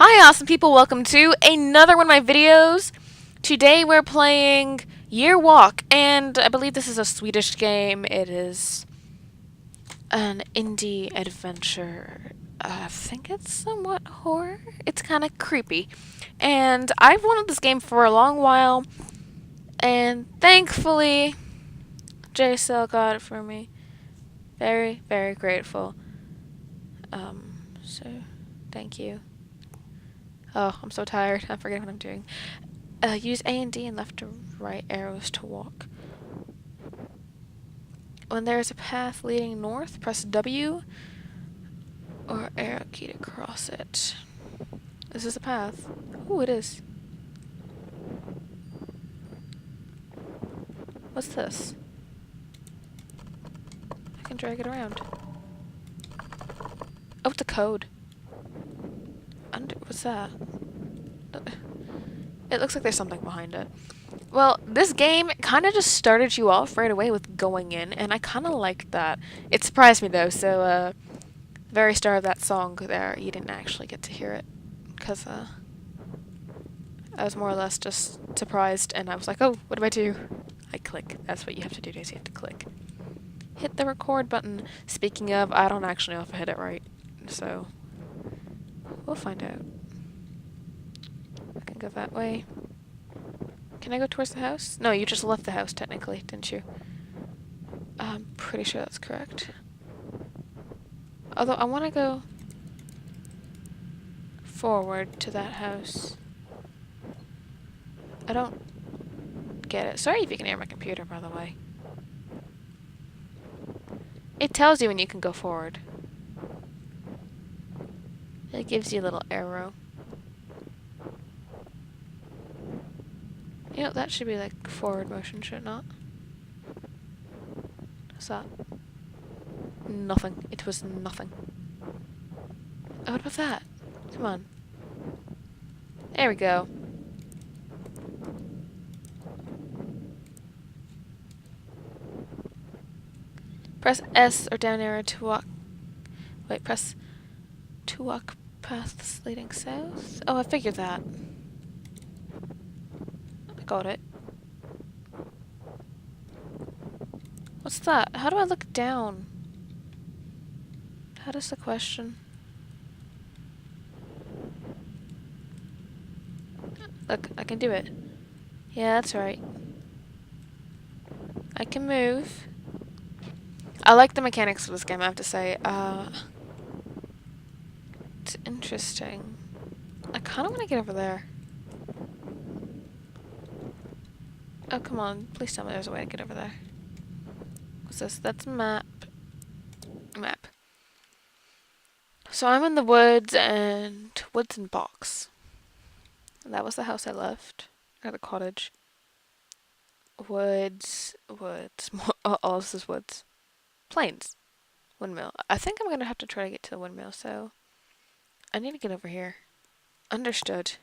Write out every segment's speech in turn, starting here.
Hi awesome people, welcome to another one of my videos. Today we're playing YearWalk, and I believe this is a Swedish game. It is an indie adventure. I think it's somewhat horror. It's kind of creepy. And I've wanted this game for a long while, and thankfully JSL got it for me. Very, very grateful. So thank you. Oh, I'm so tired. I forget what I'm doing. Use A and D and left to right arrows to walk. When there is a path leading north, press W or arrow key to cross it. This is a path. Ooh, it is. What's this? I can drag it around. Oh, it's a code. What's that? It looks like there's something behind it. Well, this game kind of just started you off right away with going in, and I kind of liked that. It surprised me though, so very start of that song there, you didn't actually get to hear it, because I was more or less just surprised, and I was like, oh, what do I do? I click. That's what you have to do, Daisy. You have to click. Hit the record button. Speaking of, I don't actually know if I hit it right, so we'll find out. I can go that way. Can I go towards the house? No, you just left the house, technically, didn't you? I'm pretty sure that's correct. Although, I want to go forward to that house. I don't get it. Sorry if you can hear my computer, by the way. It tells you when you can go forward. It gives you a little arrow. You know, that should be like forward motion, should it not? What's that? Nothing. It was nothing. Oh, what about that? Come on. There we go. Press S or down arrow to walk. Wait, press to walk paths leading south? Oh, I figured that. I got it. What's that? How do I look down? How does the question? Look, I can do it. Yeah, that's right. I can move. I like the mechanics of this game, I have to say. It's interesting. I kind of want to get over there. Oh, come on. Please tell me there's a way to get over there. What's this? That's a map. Map. So I'm in the woods and box. That was the house I left. Or the cottage. Woods. All this is woods. Plains. Windmill. I think I'm going to have to try to get to the windmill, so I need to get over here. Understood.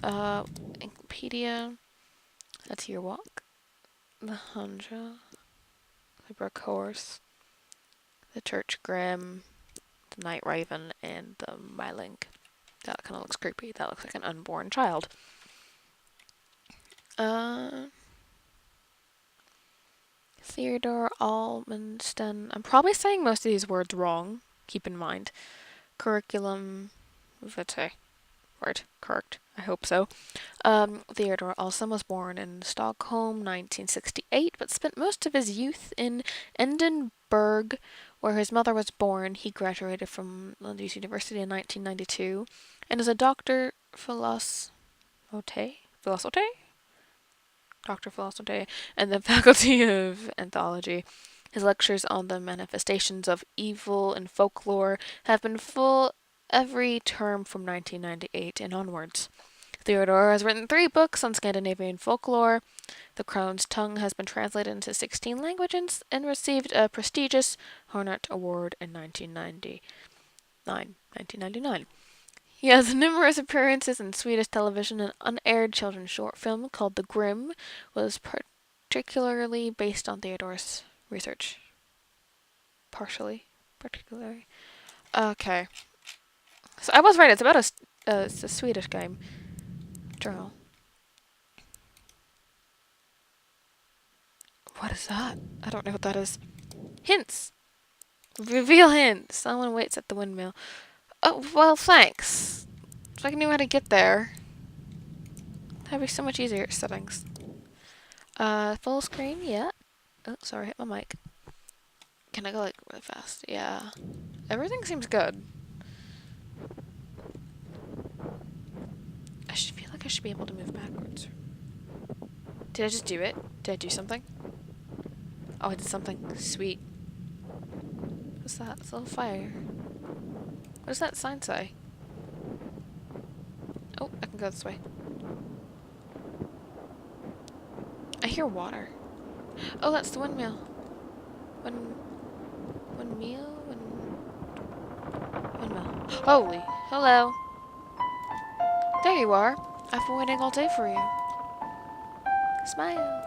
Wikipedia. That's YearWalk. The Hunja. The Brook Horse. The Church Grim. The Night Raven. And the Myling. That kind of looks creepy. That looks like an unborn child. Theodore Almenston. I'm probably saying most of these words wrong. Keep in mind. Curriculum vitae. Word. Correct. I hope so. Theodore Olsén was born in Stockholm, 1968, but spent most of his youth in Edinburgh, where his mother was born. He graduated from London University in 1992 and is a doctor philosophe, Doctor Philosophy, and the Faculty of Anthology. His lectures on the manifestations of evil and folklore have been full every term from 1998 and onwards. Theodore has written 3 books on Scandinavian folklore. The Crone's Tongue has been translated into 16 languages and received a prestigious Hornet Award in 1999. He has numerous appearances in Swedish television. An unaired children's short film called The Grimm was particularly based on Theodore's research. Particularly. Okay. So I was right. It's about it's a Swedish game. Journal. What is that? I don't know what that is. Hints. Reveal hints. Someone waits at the windmill. Oh, well, thanks. If I knew how to get there, that'd be so much easier. Settings. Full screen, yeah. Oh, sorry, hit my mic. Can I go, like, really fast? Yeah. Everything seems good. I should feel like I should be able to move backwards. Did I just do it? Did I do something? Oh, I did something. Sweet. What's that? It's a little fire. What does that sign say? Oh, I can go this way. I hear water. Oh, that's the windmill. Windmill? Windmill. Holy. Hello. There you are. I've been waiting all day for you. Smile.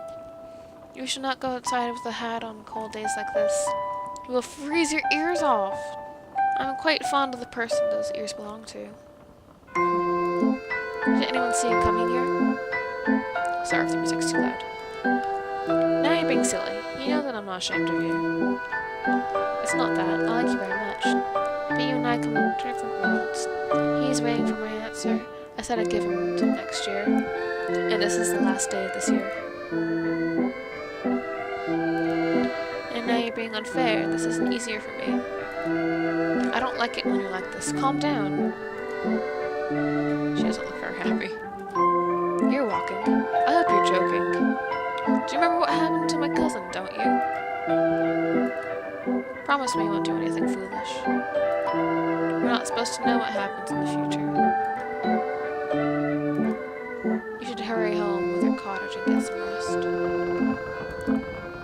You should not go outside with a hat on cold days like this. You will freeze your ears off. I'm quite fond of the person those ears belong to. Did anyone see you coming here? Sorry if the music's too loud. Now you're being silly. You know that I'm not ashamed of you. It's not that. I like you very much. But you and I come from different worlds. He's waiting for my answer. I said I'd give him until next year. And this is the last day of this year. And now you're being unfair. This isn't easier for me. I don't like it when you're like this. Calm down. She doesn't look very happy. You're walking. I hope you're joking. Do you remember what happened to my cousin, don't you? Promise me you won't do anything foolish. We're not supposed to know what happens in the future. You should hurry home with your cottage and get some rest.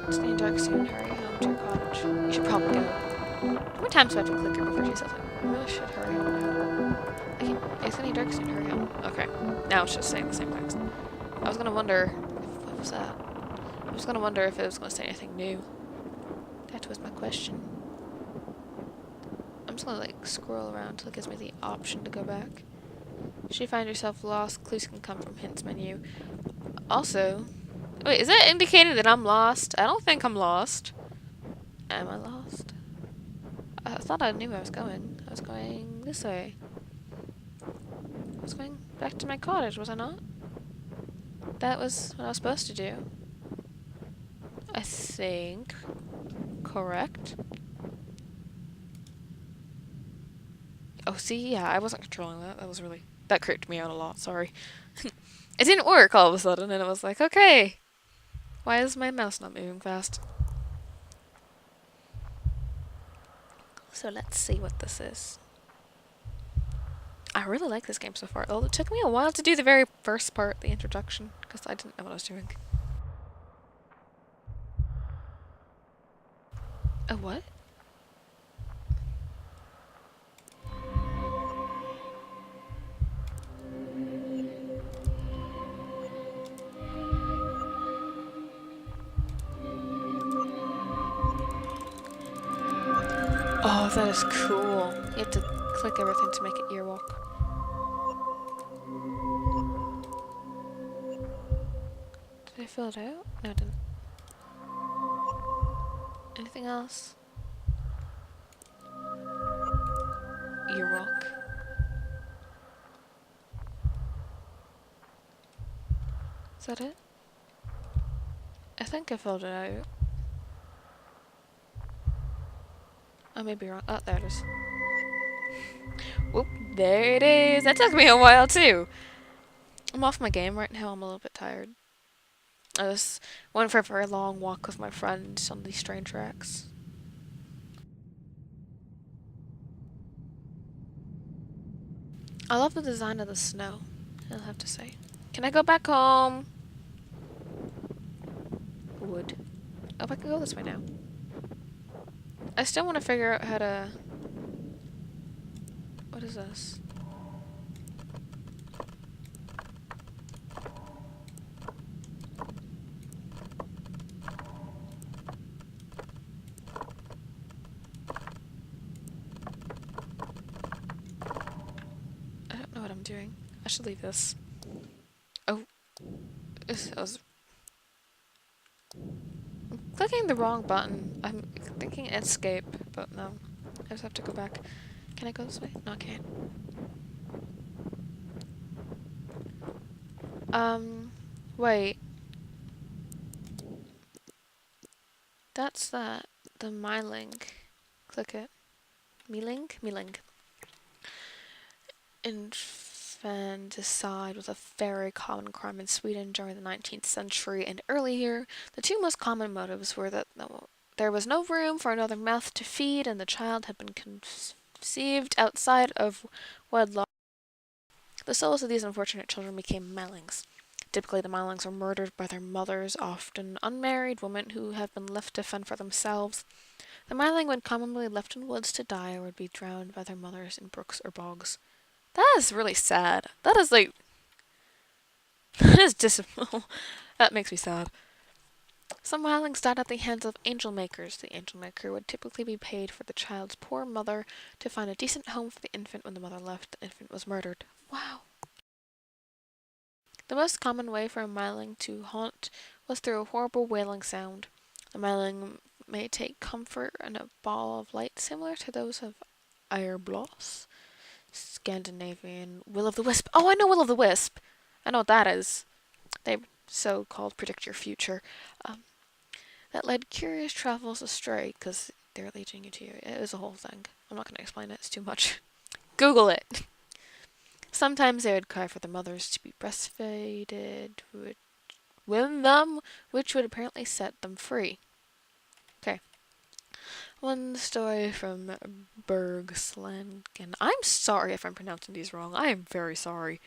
It's getting dark soon. Hurry home to your cottage. You should probably go. How many times do I have to click her before she says it? I really should hurry home now. It's getting dark soon. Hurry home. Okay. Now it's just saying the same things. I was gonna wonder what was that? I was gonna wonder if it was gonna say anything new. That was my question. I'm just gonna like scroll around until it gives me the option to go back. Should you find yourself lost, clues can come from hints menu. Also, wait, is that indicating that I'm lost? I don't think I'm lost. Am I lost? I thought I knew where I was going. I was going this way. I was going back to my cottage, was I not? That was what I was supposed to do. I think. Correct. Oh, see, yeah, I wasn't controlling that. That creeped me out a lot, sorry. It didn't work all of a sudden, and it was like, okay. Why is my mouse not moving fast? So let's see what this is. I really like this game so far. Although it took me a while to do the very first part, the introduction, because I didn't know what I was doing. A what? Oh, that is cool. You have to click everything to make it YearWalk. Did I fill it out? No, I didn't. Anything else? YearWalk. Is that it? I think I filled it out. I may be wrong. Oh, there it is. Whoop, there it is. That took me a while too. I'm off my game right now. I'm a little bit tired. I just went for a very long walk with my friends on these train tracks. I love the design of the snow, I'll have to say. Can I go back home? Wood. Oh, I can go this way now. I still want to figure out how to... What is this? I'm doing. I should leave this. Oh, I was clicking the wrong button. I'm thinking escape, but no. I just have to go back. Can I go this way? No, I can't. Wait. That's that. The myling. Click it. Mealing? Mealing. Infanticide was a very common crime in Sweden during the 19th century and earlier. The two most common motives were that there was no room for another mouth to feed and the child had been conceived outside of wedlock. The souls of these unfortunate children became Mellings. Typically, the Mellings were murdered by their mothers, often unmarried women who had been left to fend for themselves. The Melling would commonly be left in woods to die or would be drowned by their mothers in brooks or bogs. That is really sad. That is like... that is dismal. That makes me sad. Some Melings died at the hands of angel makers. The angel maker would typically be paid for the child's poor mother to find a decent home for the infant. When the mother left, the infant was murdered. Wow. The most common way for a Myling to haunt was through a horrible wailing sound. The Myling may take comfort in a ball of light similar to those of Airbloss, Scandinavian Will-o'-the-Wisp. Oh, I know Will-o'-the-Wisp! I know what that is. They so-called predict your future. That led curious travels astray, because they're leading you to you. It is a whole thing. I'm not going to explain it, it's too much. Google it! Sometimes they would cry for the mothers to be breastfeeded with them, which would apparently set them free. Okay. One story from Bergsland, and I'm sorry if I'm pronouncing these wrong. I am very sorry.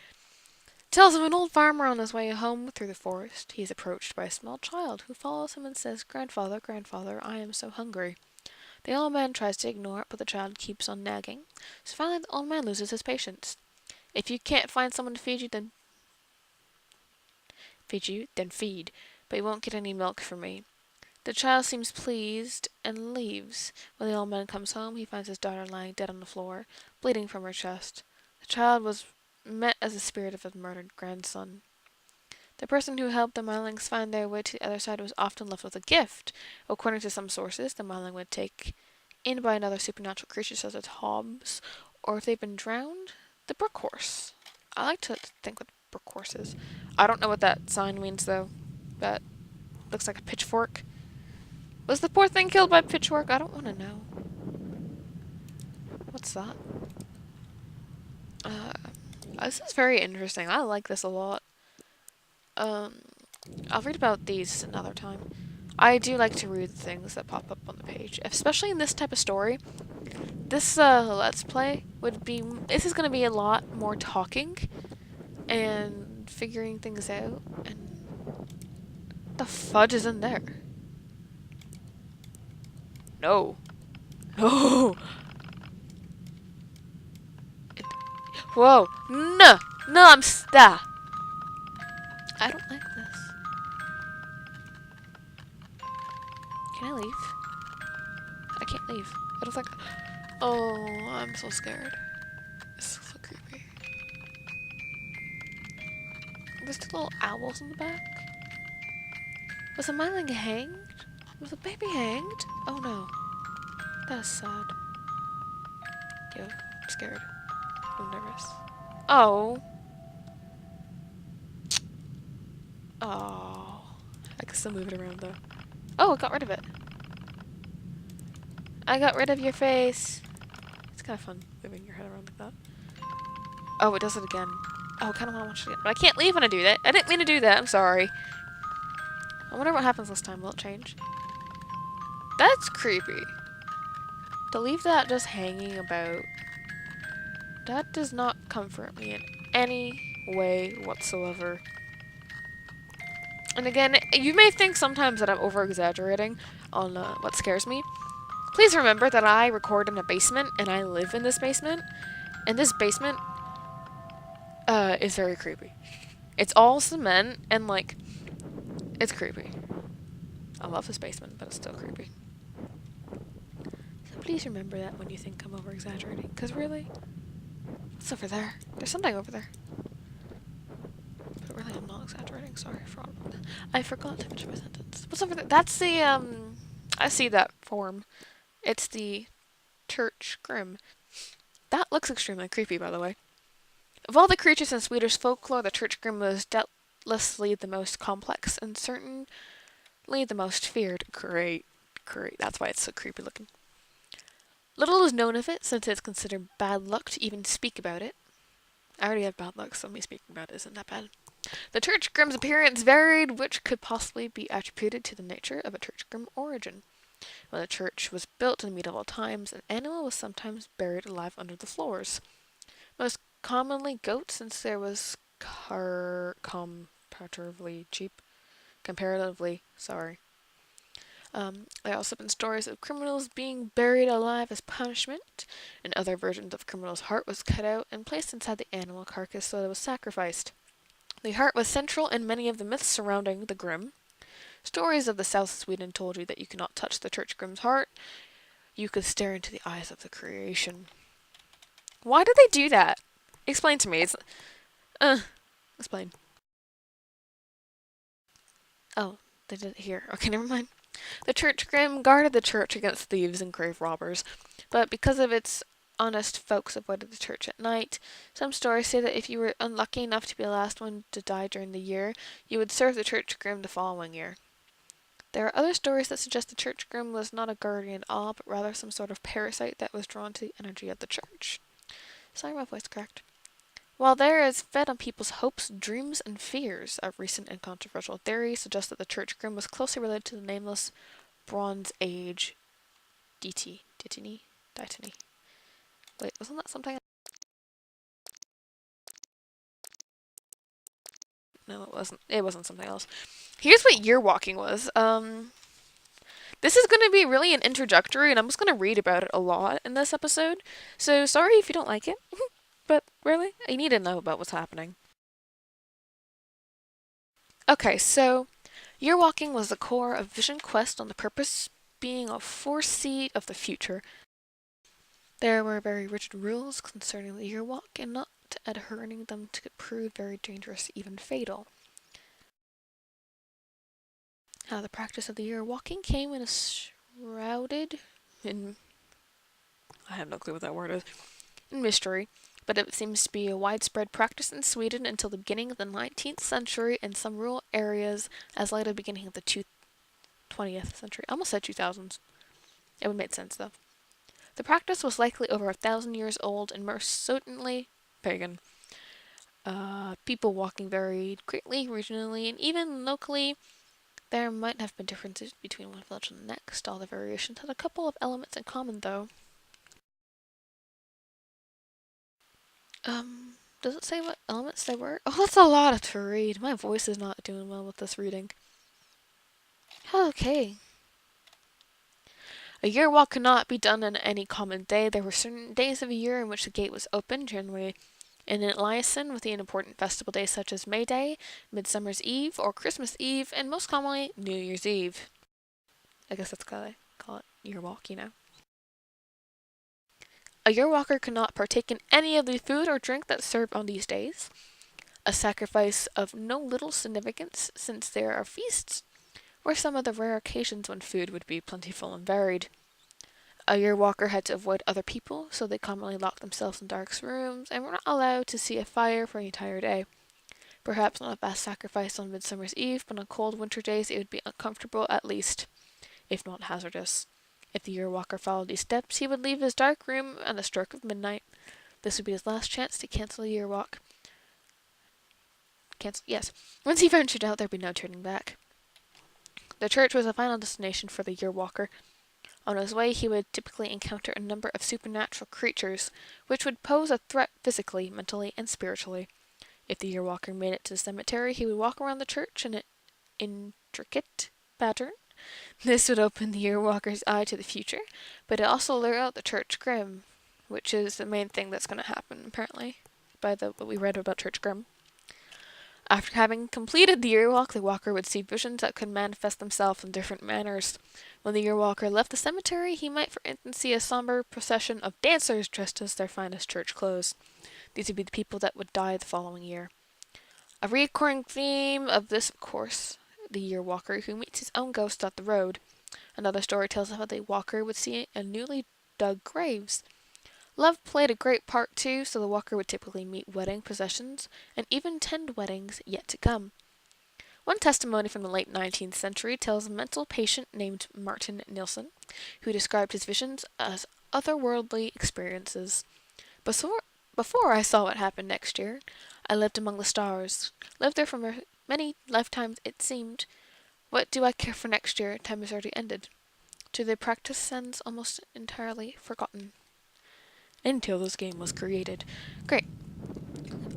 Tells of an old farmer on his way home through the forest. He is approached by a small child who follows him and says, "Grandfather, grandfather, I am so hungry." The old man tries to ignore it, but the child keeps on nagging. So finally the old man loses his patience. If you can't find someone to feed you, then feed. But you won't get any milk from me. The child seems pleased and leaves. When the old man comes home, he finds his daughter lying dead on the floor, bleeding from her chest. The child was met as the spirit of his murdered grandson. The person who helped the Mylings find their way to the other side was often left with a gift. According to some sources, the Myling would take in by another supernatural creature such as Hobbs, or if they've been drowned, the brook horse. I like to think what brook horse is. I don't know what that sign means though. That looks like a pitchfork. Was the poor thing killed by a pitchfork? I don't want to know. What's that? This is very interesting. I like this a lot. I'll read about these another time. I do like to read things that pop up on the page, especially in this type of story. This Let's Play would be... this is going to be a lot more talking and figuring things out. And the fudge is in there? No. No! Whoa! No! No, I'm stuck! I don't like this. Can I leave? I can't leave. I don't think... oh, I'm so scared. This is so creepy. There's two little owls in the back. Was a Myling hanged? Was a baby hanged? Oh no. That is sad. Yo, I'm scared. I'm nervous. Oh. Oh. I can still move it around though. Oh, I got rid of it. I got rid of your face. It's kind of fun moving your head around like that. Oh, it does it again. Oh, I kind of want to watch it again. But I can't leave when I do that. I didn't mean to do that. I'm sorry. I wonder what happens this time. Will it change? That's creepy. To leave that just hanging about. That does not comfort me in any way whatsoever. And again, you may think sometimes that I'm over-exaggerating on what scares me. Please remember that I record in a basement, and I live in this basement. And this basement is very creepy. It's all cement, and like, it's creepy. I love this basement, but it's still creepy. So please remember that when you think I'm over-exaggerating, because really, What's over there? There's something over there. But really, I'm not exaggerating. Sorry, I forgot to finish my sentence. What's over there? That's the, I see that form. It's the Church Grim. That looks extremely creepy, by the way. Of all the creatures in Swedish folklore, the Church Grim was doubtlessly the most complex and certainly the most feared. Great. That's why it's so creepy looking. Little is known of it, since it's considered bad luck to even speak about it. I already have bad luck, so me speaking about it isn't that bad. The Church Grim's appearance varied, which could possibly be attributed to the nature of a Church Grim origin. When the church was built in medieval times, an animal was sometimes buried alive under the floors. Most commonly goats, since there was comparatively cheap. Comparatively, sorry. There have also been stories of criminals being buried alive as punishment, and other versions of criminals' heart was cut out and placed inside the animal carcass so that it was sacrificed. The heart was central in many of the myths surrounding the Grimm. Stories of the South of Sweden told you that you could not touch the Church Grimm's heart. You could stare into the eyes of the creation. Why did they do that? Explain to me. Explain. Oh, they did it here. Okay, never mind. The Church Grim guarded the church against thieves and grave robbers, but because of its honest folks avoided the church at night. Some stories say that if you were unlucky enough to be the last one to die during the year, you would serve the Church Grim the following year. There are other stories that suggest the Church Grim was not a guardian at all, but rather some sort of parasite that was drawn to the energy of the church. Sorry, my voice cracked. While there is fed on people's hopes, dreams, and fears, a recent and controversial theory suggests that the Church Grim was closely related to the nameless Bronze Age deity. Dittany? Wait, wasn't that something? No, it wasn't. It wasn't something else. Here's what YearWalking was. This is going to be really an introductory, and I'm just going to read about it a lot in this episode. So sorry if you don't like it, but really, you need to know about what's happening. Okay, so YearWalking was the core of Vision Quest on the purpose being a foreseat of the future. There were very rigid rules concerning the YearWalk, and not adhering them could prove very dangerous, even fatal. How the practice of the YearWalking came in a shrouded in I have no clue what that word is in mystery, but it seems to be a widespread practice in Sweden until the beginning of the 19th century in some rural areas as late as the beginning of the 20th century. I almost said 2000s. It would make sense though. The practice was likely over 1,000 years old and most certainly pagan. People walking varied greatly regionally and even locally. There might have been differences between one village and the next. All the variations had a couple of elements in common though. Does it say what elements they were? Oh, that's a lot to read. My voice is not doing well with this reading. Okay. A year walk could not be done on any common day. There were certain days of a year in which the gate was open, generally in Olsén with the important festival days such as May Day, Midsummer's Eve, or Christmas Eve, and most commonly New Year's Eve. I guess that's why they call it year walk, you know. A year walker could not partake in any of the food or drink that's served on these days. A sacrifice of no little significance, since there are feasts, or some of the rare occasions when food would be plentiful and varied. A year walker had to avoid other people, so they commonly locked themselves in dark rooms and were not allowed to see a fire for the entire day. Perhaps not a vast sacrifice on Midsummer's Eve, but on cold winter days it would be uncomfortable at least, if not hazardous. If the year walker followed these steps, he would leave his dark room at the stroke of midnight. This would be his last chance to cancel the year walk. Yes. Once he ventured out, there'd be no turning back. The church was the final destination for the year walker. On his way, he would typically encounter a number of supernatural creatures, which would pose a threat physically, mentally, and spiritually. If the year walker made it to the cemetery, he would walk around the church in an intricate pattern. This would open the year walker's eye to the future, but it also lure out the Church Grim, which is the main thing that's going to happen, apparently, by what we read about Church Grim. After having completed the year walk, the walker would see visions that could manifest themselves in different manners. When the year walker left the cemetery, he might, for instance, see a somber procession of dancers dressed as their finest church clothes. These would be the people that would die the following year. A recurring theme of this, of course, the year walker who meets his own ghost up the road. Another story tells of how the walker would see a newly dug graves. Love played a great part too, so the walker would typically meet wedding processions and even tend weddings yet to come. One testimony from the late 19th century tells of a mental patient named Martin Nilsson, who described his visions as otherworldly experiences. Before, before I saw what happened next year, I lived among the stars, lived there for many lifetimes it seemed. What do I care for next year? Time has already ended. To the practice sense almost entirely forgotten. Until this game was created. Great.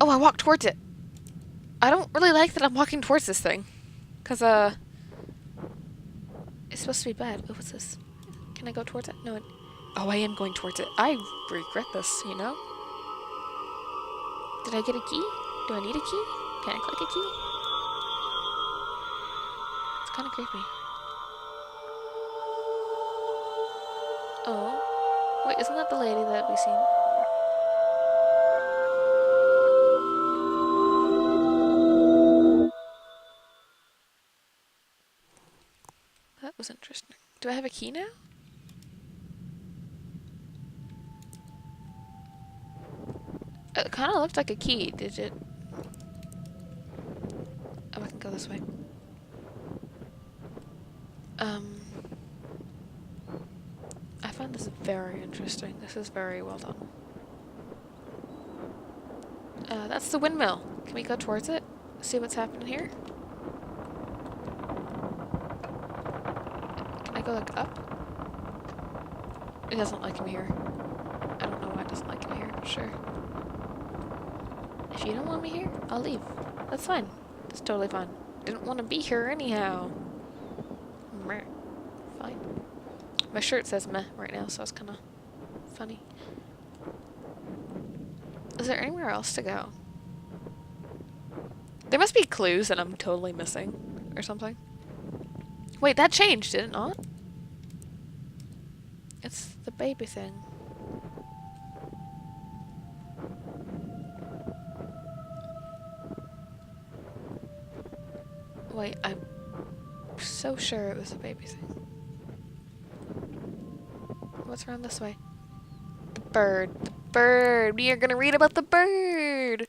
Oh, I walked towards it. I don't really like that I'm walking towards this thing. Because, it's supposed to be bad. Oh, what's this? Can I go towards it? No. Oh, I am going towards it. I regret this, you know? Did I get a key? Do I need a key? Can I click a key? It's kind of creepy. Oh. Wait, isn't that the lady that we've seen? That was interesting. Do I have a key now? It kind of looked like a key. Did it? Oh, I can go this way. I find this very interesting. This is very well done. That's the windmill. Can we go towards it? See what's happening here? Can I go, like, up? It doesn't like me here. I don't know why it doesn't like me here. Sure. If you don't want me here, I'll leave. That's fine. That's totally fine. Didn't want to be here anyhow. Meh. Fine. My shirt says meh right now, so it's kind of funny. Is there anywhere else to go? There must be clues that I'm totally missing or something. Wait, that changed, did it not? It's the baby thing. Wait, I'm so sure it was a baby thing. What's around this way? The bird. The bird! We are gonna read about the bird!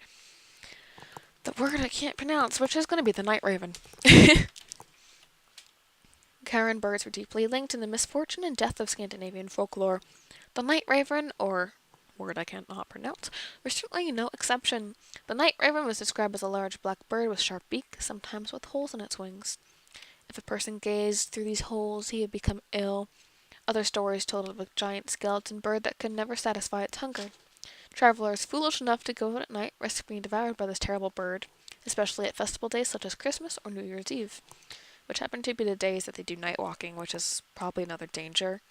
The word I can't pronounce, which is gonna be the night raven. Karen birds were deeply linked in the misfortune and death of Scandinavian folklore. The night raven, or word I cannot pronounce, was certainly no exception. The night raven was described as a large black bird with sharp beak, sometimes with holes in its wings. If a person gazed through these holes, he would become ill. Other stories told of a giant skeleton bird that could never satisfy its hunger. Travelers foolish enough to go out at night risk being devoured by this terrible bird, especially at festival days such as Christmas or New Year's Eve, which happen to be the days that they do night walking, which is probably another danger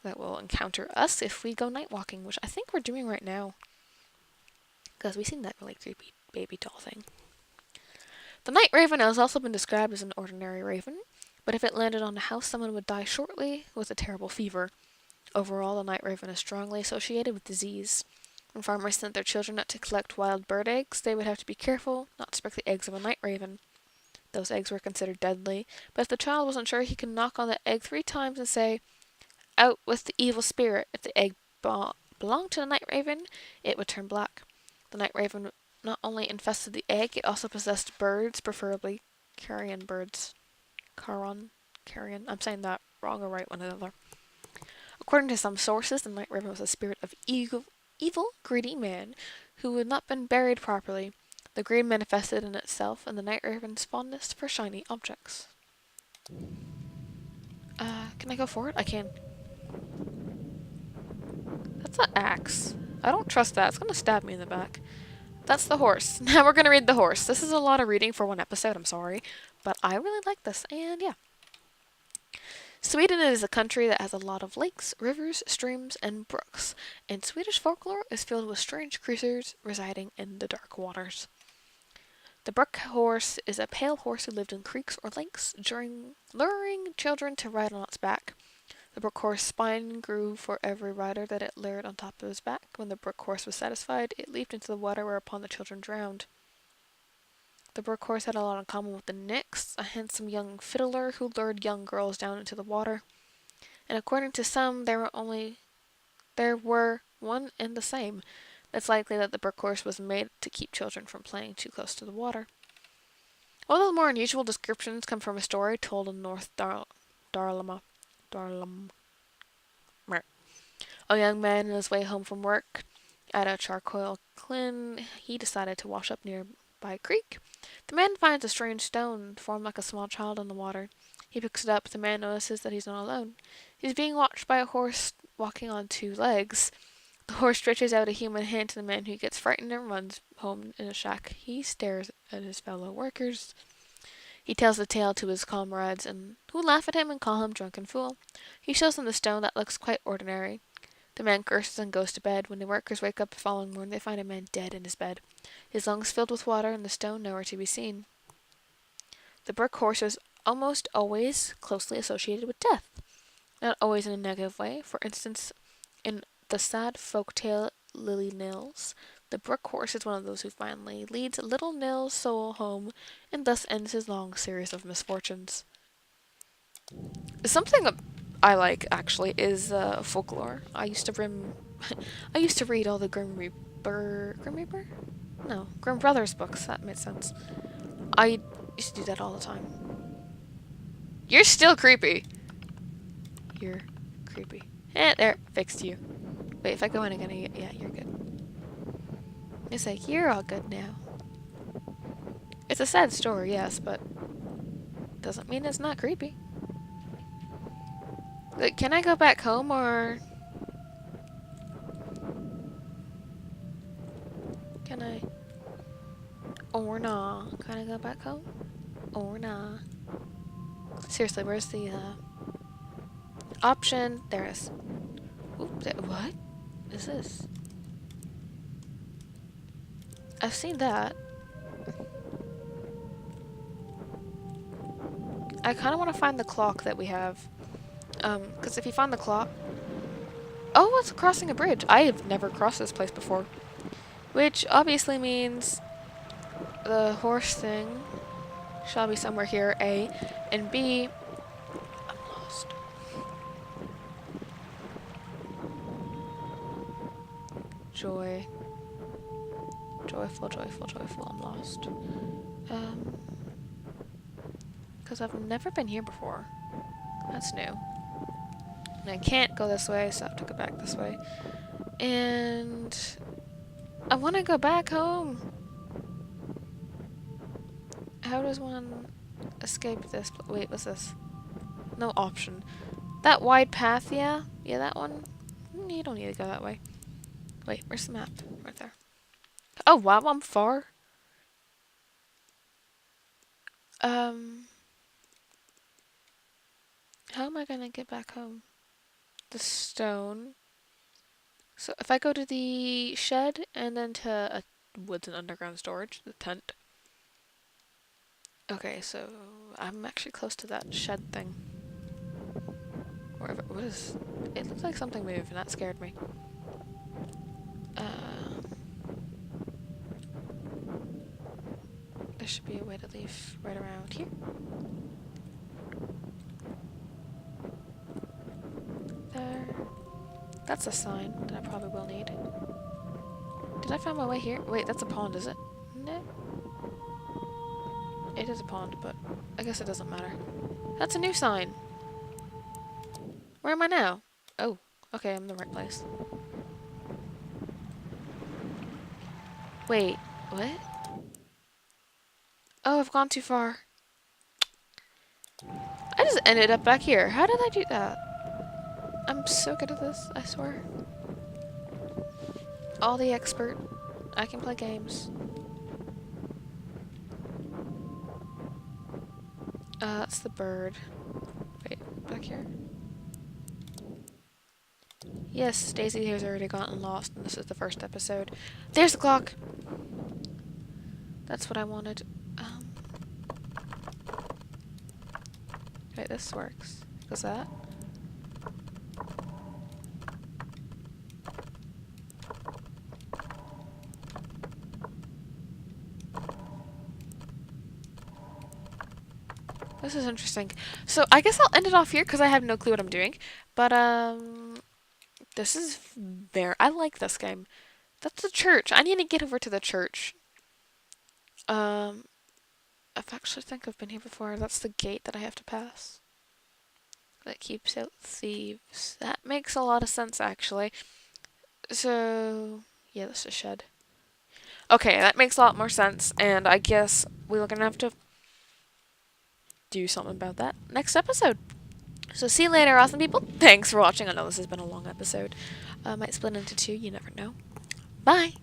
that will encounter us if we go night walking, which I think we're doing right now, because we've seen that really creepy baby doll thing. The night raven has also been described as an ordinary raven, but if it landed on a house, someone would die shortly with a terrible fever. Overall, the night raven is strongly associated with disease. When farmers sent their children out to collect wild bird eggs, they would have to be careful not to break the eggs of a night raven. Those eggs were considered deadly, but if the child wasn't sure, he could knock on the egg 3 times and say, "Out with the evil spirit." If the egg belonged to the night raven, it would turn black. The night raven not only infested the egg, it also possessed birds, preferably carrion birds. Carrion. I'm saying that wrong or right, one or the other. According to some sources, the night raven was a spirit of evil, greedy man who had not been buried properly. The greed manifested in itself and the night raven's fondness for shiny objects. Can I go forward? I can. That's an axe. I don't trust that. It's gonna stab me in the back. That's the horse. Now we're gonna read the horse. This is a lot of reading for one episode, I'm sorry. But I really like this, and yeah. Sweden is a country that has a lot of lakes, rivers, streams, and brooks, and Swedish folklore is filled with strange creatures residing in the dark waters. The brook horse is a pale horse who lived in creeks or lakes, luring children to ride on its back. The brook horse's spine grew for every rider that it lured on top of his back. When the brook horse was satisfied, it leaped into the water, whereupon the children drowned. The brook horse had a lot in common with the Nix, a handsome young fiddler who lured young girls down into the water. And according to some, there were one and the same. It's likely that the brook horse was made to keep children from playing too close to the water. One of the more unusual descriptions come from a story told in North Darlama. Darlam. A young man on his way home from work at a charcoal kiln, he decided to wash up nearby a creek. The man finds a strange stone formed like a small child in the water. He picks it up. The man notices that he's not alone. He's being watched by a horse walking on two legs. The horse stretches out a human hand to the man, who gets frightened and runs home in a shack. He stares at his fellow workers. He tells the tale to his comrades, and who laugh at him and call him drunken fool. He shows them the stone that looks quite ordinary. The man curses and goes to bed. When the workers wake up the following morning, they find a man dead in his bed, his lungs filled with water and the stone nowhere to be seen. The brook horse is almost always closely associated with death, not always in a negative way. For instance, in the sad folk tale Lily Nils, the brook horse is one of those who finally leads little Nils' soul home and thus ends his long series of misfortunes. Something I like actually is folklore. I used to read all the Grim Reaper? No, Grimm Brothers books. That made sense. I used to do that all the time. You're still creepy. You're creepy. There, fixed you. Wait, if I go in again, yeah, you're good. It's like, you're all good now. It's a sad story, yes, but doesn't mean it's not creepy. Like, can I go back home, or can I? Or nah. Can I go back home? Or nah. Seriously, where's the option? There it is. Oop, what is this? I've seen that. I kind of want to find the clock that we have. Because if you find the clock... Oh, it's crossing a bridge. I have never crossed this place before. Which obviously means the horse thing shall be somewhere here, A. And B... I'm lost. Joy. Joyful, joyful, joyful. I'm lost. Because I've never been here before. That's new. And I can't go this way, so I have to go back this way. And I want to go back home. How does one escape this? Wait, what's this? No option. That wide path, yeah? Yeah, that one? You don't need to go that way. Wait, where's the map? Right there. Oh, wow, I'm far. How am I gonna get back home? The stone. So if I go to the shed and then to a woods and underground storage, the tent. Okay, so I'm actually close to that shed thing. Wherever, what is... It looked like something moved and that scared me. There should be a way to leave right around here. There. That's a sign that I probably will need. Did I find my way here? Wait, that's a pond, is it? No. It is a pond, but I guess it doesn't matter. That's a new sign. Where am I now? Oh, okay, I'm in the right place. Wait, what? Oh, I've gone too far. I just ended up back here. How did I do that? I'm so good at this, I swear. All the expert. I can play games. That's the bird. Wait, back here? Yes, Daisy has already gotten lost, and this is the first episode. There's the clock! That's what I wanted. Wait, this works. Does that? This is interesting. So I guess I'll end it off here because I have no clue what I'm doing. But this is very. I like this game. That's the church. I need to get over to the church. Um, I actually think I've been here before. That's the gate that I have to pass. That keeps out thieves. That makes a lot of sense, actually. So yeah, that's a shed. Okay, that makes a lot more sense, and I guess we're gonna have to do something about that next episode. So see you later, awesome people. Thanks for watching. I know this has been a long episode. Might split into two. You never know. Bye.